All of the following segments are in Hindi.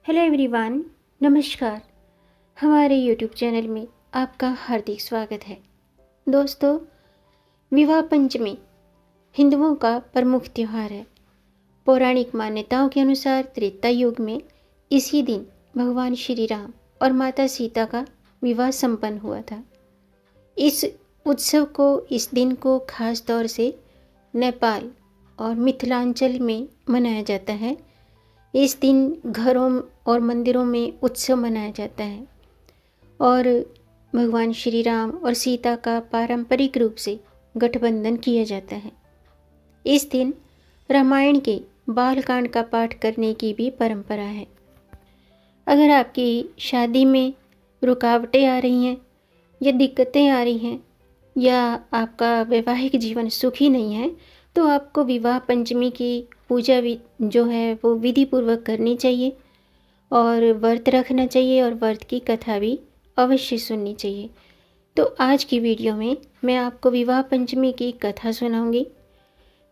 हेलो एवरीवन, नमस्कार। हमारे यूट्यूब चैनल में आपका हार्दिक स्वागत है। दोस्तों, विवाह पंचमी हिंदुओं का प्रमुख त्यौहार है। पौराणिक मान्यताओं के अनुसार त्रेता युग में इसी दिन भगवान श्री राम और माता सीता का विवाह संपन्न हुआ था। इस उत्सव को, इस दिन को खास तौर से नेपाल और मिथिलांचल में मनाया जाता है। इस दिन घरों और मंदिरों में उत्सव मनाया जाता है और भगवान श्री राम और सीता का पारंपरिक रूप से गठबंधन किया जाता है। इस दिन रामायण के बालकांड का पाठ करने की भी परंपरा है। अगर आपकी शादी में रुकावटें आ रही हैं या दिक्कतें आ रही हैं या आपका वैवाहिक जीवन सुखी नहीं है, तो आपको विवाह पंचमी की पूजा जो है वो विधि पूर्वक करनी चाहिए और व्रत रखना चाहिए और व्रत की कथा भी अवश्य सुननी चाहिए। तो आज की वीडियो में मैं आपको विवाह पंचमी की कथा सुनाऊंगी।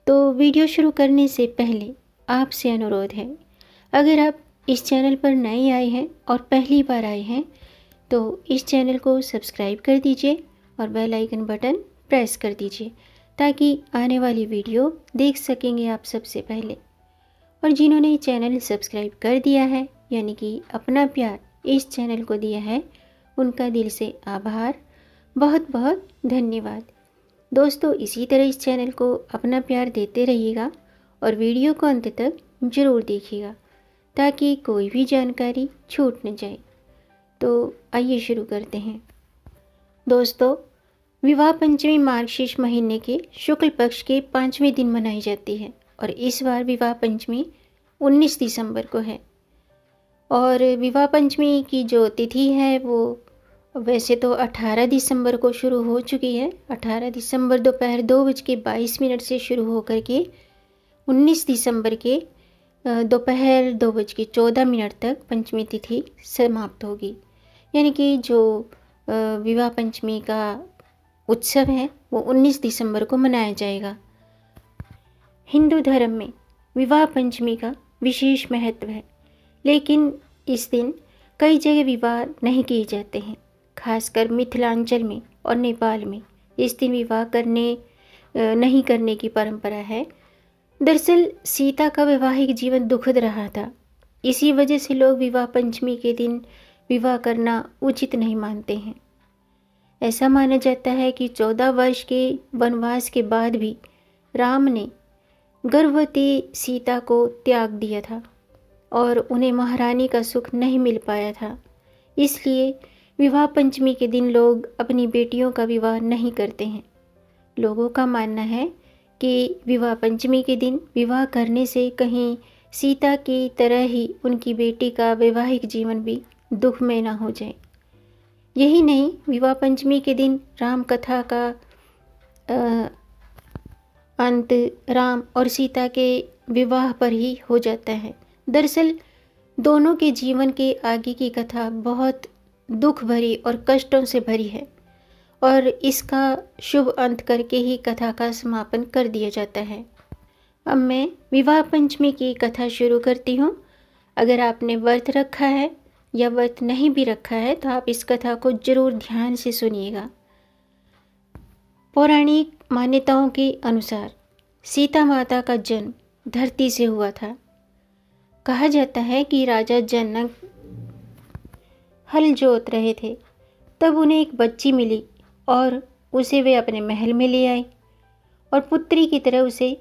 तो वीडियो शुरू करने से पहले आपसे अनुरोध है, अगर आप इस चैनल पर नए आए हैं और पहली बार आए हैं तो इस चैनल को सब्सक्राइब कर दीजिए और बेल आइकन बटन प्रेस कर दीजिए ताकि आने वाली वीडियो देख सकेंगे आप सबसे पहले। और जिन्होंने चैनल सब्सक्राइब कर दिया है, यानी कि अपना प्यार इस चैनल को दिया है, उनका दिल से आभार, बहुत बहुत धन्यवाद। दोस्तों, इसी तरह इस चैनल को अपना प्यार देते रहिएगा और वीडियो को अंत तक ज़रूर देखिएगा ताकि कोई भी जानकारी छूट न जाए। तो आइए शुरू करते हैं। दोस्तों, विवाह पंचमी मार्गशीर्ष महीने के शुक्ल पक्ष के 5वें दिन मनाई जाती है और इस बार विवाह पंचमी 19 दिसंबर को है। और विवाह पंचमी की जो तिथि है वो वैसे तो 18 दिसंबर को शुरू हो चुकी है। 18 दिसंबर दोपहर 2:22 से शुरू होकर के 19 दिसंबर के दोपहर 2:14 तक पंचमी तिथि समाप्त होगी। यानी कि जो विवाह पंचमी का उत्सव है वो 19 दिसंबर को मनाया जाएगा। हिंदू धर्म में विवाह पंचमी का विशेष महत्व है, लेकिन इस दिन कई जगह विवाह नहीं किए जाते हैं। खासकर मिथिलांचल में और नेपाल में इस दिन विवाह नहीं करने की परंपरा है। दरअसल सीता का वैवाहिक जीवन दुखद रहा था, इसी वजह से लोग विवाह पंचमी के दिन विवाह करना उचित नहीं मानते हैं। ऐसा माना जाता है कि 14 वर्ष के वनवास के बाद भी राम ने गर्भवती सीता को त्याग दिया था और उन्हें महारानी का सुख नहीं मिल पाया था। इसलिए विवाह पंचमी के दिन लोग अपनी बेटियों का विवाह नहीं करते हैं। लोगों का मानना है कि विवाह पंचमी के दिन विवाह करने से कहीं सीता की तरह ही उनकी बेटी का वैवाहिक जीवन भी दुखमय न हो जाए। यही नहीं, विवाह पंचमी के दिन राम कथा का अंत राम और सीता के विवाह पर ही हो जाता है। दरअसल दोनों के जीवन के आगे की कथा बहुत दुख भरी और कष्टों से भरी है और इसका शुभ अंत करके ही कथा का समापन कर दिया जाता है। अब मैं विवाह पंचमी की कथा शुरू करती हूँ। अगर आपने व्रत रखा है या व्रत नहीं भी रखा है तो आप इस कथा को जरूर ध्यान से सुनिएगा। पौराणिक मान्यताओं के अनुसार सीता माता का जन्म धरती से हुआ था। कहा जाता है कि राजा जनक हल जोत रहे थे, तब उन्हें एक बच्ची मिली और उसे वे अपने महल में ले आए और पुत्री की तरह उसे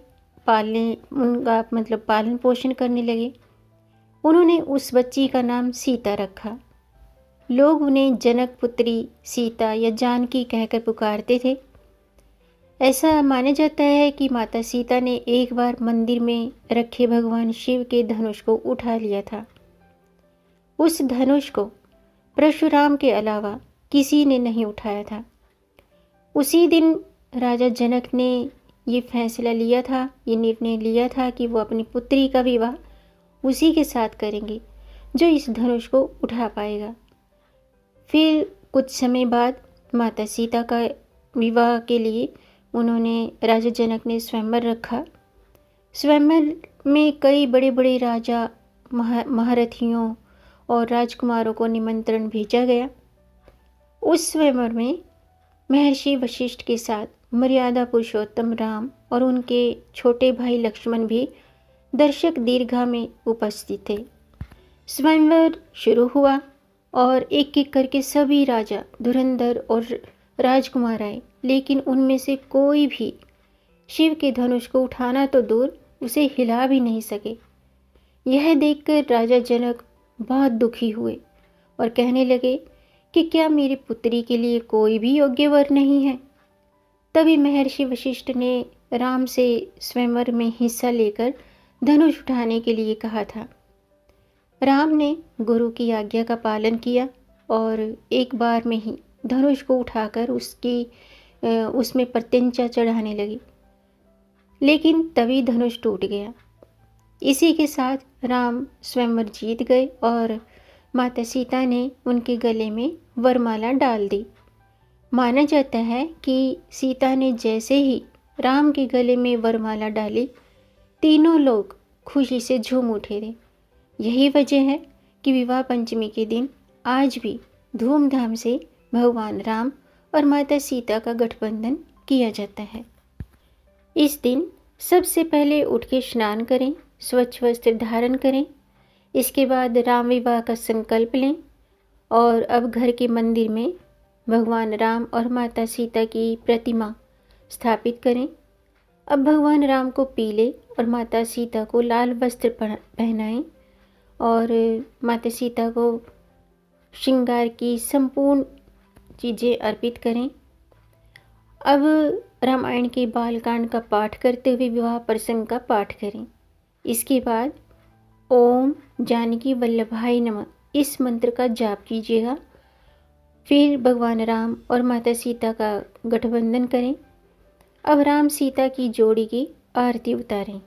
पालन पोषण करने लगे। उन्होंने उस बच्ची का नाम सीता रखा। लोग उन्हें जनक पुत्री सीता या जानकी कहकर पुकारते थे। ऐसा माना जाता है कि माता सीता ने एक बार मंदिर में रखे भगवान शिव के धनुष को उठा लिया था। उस धनुष को परशुराम के अलावा किसी ने नहीं उठाया था। उसी दिन राजा जनक ने ये फैसला लिया था, ये निर्णय लिया था कि वो अपनी पुत्री का विवाह उसी के साथ करेंगे जो इस धनुष को उठा पाएगा। फिर कुछ समय बाद माता सीता का विवाह के लिए राजा जनक ने स्वयंवर रखा। स्वयंवर में कई बड़े बड़े राजा महारथियों और राजकुमारों को निमंत्रण भेजा गया। उस स्वयंवर में महर्षि वशिष्ठ के साथ मर्यादा पुरुषोत्तम राम और उनके छोटे भाई लक्ष्मण भी दर्शक दीर्घा में उपस्थित थे। स्वयंवर शुरू हुआ और एक एक करके सभी राजा, धुरंधर और राजकुमार आए, लेकिन उनमें से कोई भी शिव के धनुष को उठाना तो दूर, उसे हिला भी नहीं सके। यह देखकर राजा जनक बहुत दुखी हुए और कहने लगे कि क्या मेरी पुत्री के लिए कोई भी योग्य वर नहीं है। तभी महर्षि वशिष्ठ ने राम से स्वयंवर में हिस्सा लेकर धनुष उठाने के लिए कहा था। राम ने गुरु की आज्ञा का पालन किया और एक बार में ही धनुष को उठाकर उसमें प्रत्यंचा चढ़ाने लगी, लेकिन तभी धनुष टूट गया। इसी के साथ राम स्वयंवर जीत गए और माता सीता ने उनके गले में वरमाला डाल दी। माना जाता है कि सीता ने जैसे ही राम के गले में वरमाला डाली, तीनों लोग खुशी से झूम उठे थे। यही वजह है कि विवाह पंचमी के दिन आज भी धूमधाम से भगवान राम और माता सीता का गठबंधन किया जाता है। इस दिन सबसे पहले उठ के स्नान करें, स्वच्छ वस्त्र धारण करें। इसके बाद राम विवाह का संकल्प लें और अब घर के मंदिर में भगवान राम और माता सीता की प्रतिमा स्थापित करें। अब भगवान राम को पीले और माता सीता को लाल वस्त्र पहनाएं और माता सीता को श्रृंगार की संपूर्ण चीज़ें अर्पित करें। अब रामायण के बालकांड का पाठ करते हुए विवाह प्रसंग का पाठ करें। इसके बाद ओम जानकी वल्लभाय नमः इस मंत्र का जाप कीजिएगा। फिर भगवान राम और माता सीता का गठबंधन करें। अब राम सीता की जोड़ी की आरती उतारें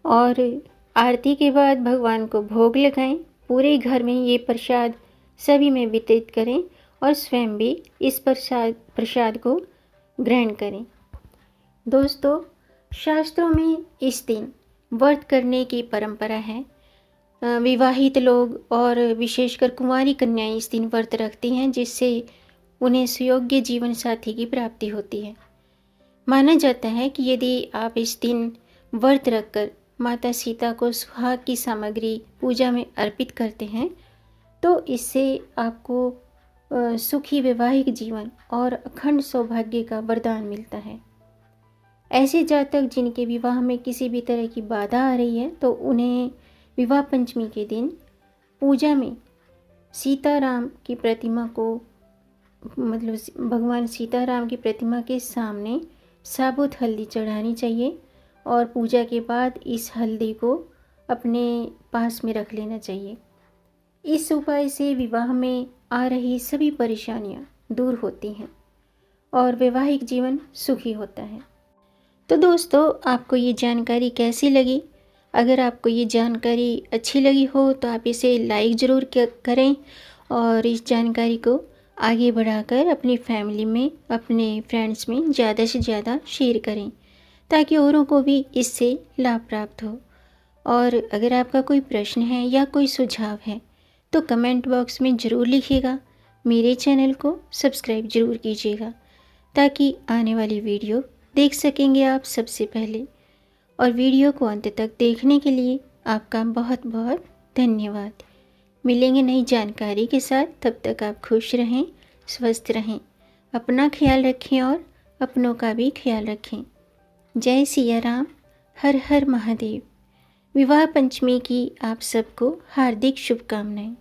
और आरती के बाद भगवान को भोग लगाएं। पूरे घर में ये प्रसाद सभी में वितरित करें और स्वयं भी इस प्रसाद को ग्रहण करें। दोस्तों, शास्त्रों में इस दिन व्रत करने की परंपरा है। विवाहित लोग और विशेषकर कुंवारी कन्याएं इस दिन व्रत रखती हैं, जिससे उन्हें सुयोग्य जीवन साथी की प्राप्ति होती है। माना जाता है कि यदि आप इस दिन व्रत रखकर माता सीता को सुहाग की सामग्री पूजा में अर्पित करते हैं तो इससे आपको सुखी वैवाहिक जीवन और अखंड सौभाग्य का वरदान मिलता है। ऐसे जातक जिनके विवाह में किसी भी तरह की बाधा आ रही है तो उन्हें विवाह पंचमी के दिन पूजा में सीताराम की प्रतिमा को भगवान सीताराम की प्रतिमा के सामने साबुत हल्दी चढ़ानी चाहिए और पूजा के बाद इस हल्दी को अपने पास में रख लेना चाहिए। इस उपाय से विवाह में आ रही सभी परेशानियां दूर होती हैं और वैवाहिक जीवन सुखी होता है। तो दोस्तों, आपको ये जानकारी कैसी लगी? अगर आपको ये जानकारी अच्छी लगी हो तो आप इसे लाइक ज़रूर करें और इस जानकारी को आगे बढ़ाकर अपनी फैमिली में, अपने फ्रेंड्स में ज़्यादा से ज़्यादा शेयर करें ताकि औरों को भी इससे लाभ प्राप्त हो। और अगर आपका कोई प्रश्न है या कोई सुझाव है तो कमेंट बॉक्स में ज़रूर लिखिएगा। मेरे चैनल को सब्सक्राइब ज़रूर कीजिएगा ताकि आने वाली वीडियो देख सकेंगे आप सबसे पहले। और वीडियो को अंत तक देखने के लिए आपका बहुत बहुत धन्यवाद। मिलेंगे नई जानकारी के साथ, तब तक आप खुश रहें, स्वस्थ रहें, अपना ख्याल रखें और अपनों का भी ख्याल रखें। जय सिया राम, हर हर महादेव। विवाह पंचमी की आप सबको हार्दिक शुभकामनाएं।